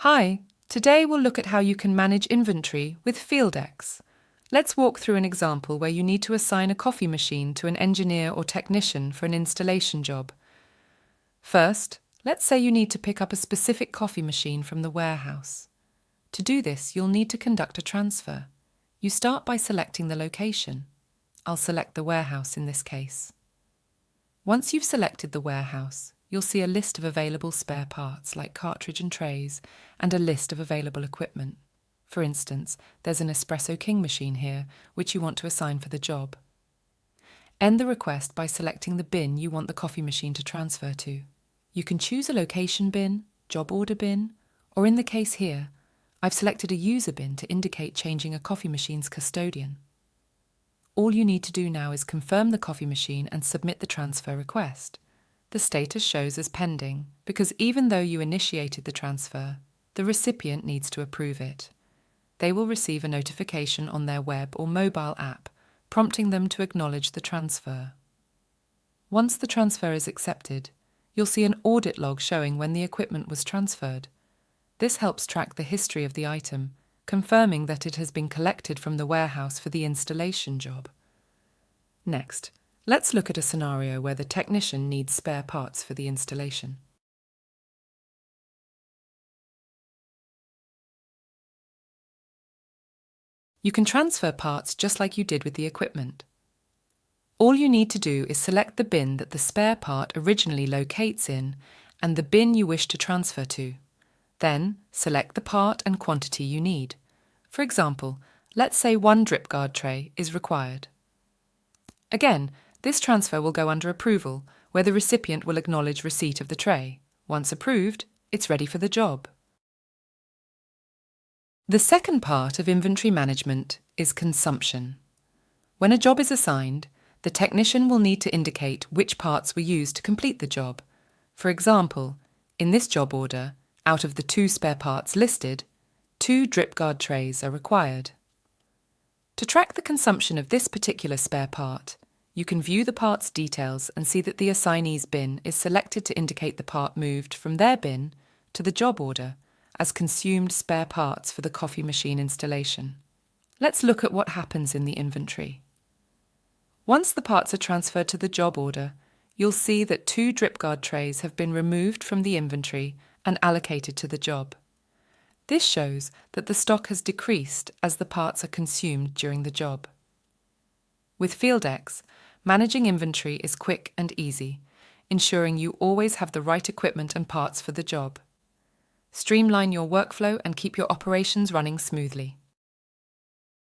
Hi, today we'll look at how you can manage inventory with FieldEx. Let's walk through an example where you need to assign a coffee machine to an engineer or technician for an installation job. First, let's say you need to pick up a specific coffee machine from the warehouse. To do this, you'll need to conduct a transfer. You start by selecting the location. I'll select the warehouse in this case. Once you've selected the warehouse, you'll see a list of available spare parts like cartridge and trays and a list of available equipment. For instance, there's an Espresso King machine here, which you want to assign for the job. End the request by selecting the bin you want the coffee machine to transfer to. You can choose a location bin, job order bin, or in the case here, I've selected a user bin to indicate changing a coffee machine's custodian. All you need to do now is confirm the coffee machine and submit the transfer request. The status shows as pending because even though you initiated the transfer, the recipient needs to approve it. They will receive a notification on their web or mobile app prompting them to acknowledge the transfer. Once the transfer is accepted, you'll see an audit log showing when the equipment was transferred. This helps track the history of the item, confirming that it has been collected from the warehouse for the installation job. Next, let's look at a scenario where the technician needs spare parts for the installation. You can transfer parts just like you did with the equipment. All you need to do is select the bin that the spare part originally locates in and the bin you wish to transfer to. Then, select the part and quantity you need. For example, let's say 1 drip guard tray is required. Again, this transfer will go under approval, where the recipient will acknowledge receipt of the tray. Once approved, it's ready for the job. The second part of inventory management is consumption. When a job is assigned, the technician will need to indicate which parts were used to complete the job. For example, in this job order, out of the 2 spare parts listed, 2 drip guard trays are required. To track the consumption of this particular spare part, you can view the part's details and see that the assignee's bin is selected to indicate the part moved from their bin to the job order as consumed spare parts for the coffee machine installation. Let's look at what happens in the inventory. Once the parts are transferred to the job order, you'll see that 2 drip guard trays have been removed from the inventory and allocated to the job. This shows that the stock has decreased as the parts are consumed during the job. With FieldEx, managing inventory is quick and easy, ensuring you always have the right equipment and parts for the job. Streamline your workflow and keep your operations running smoothly.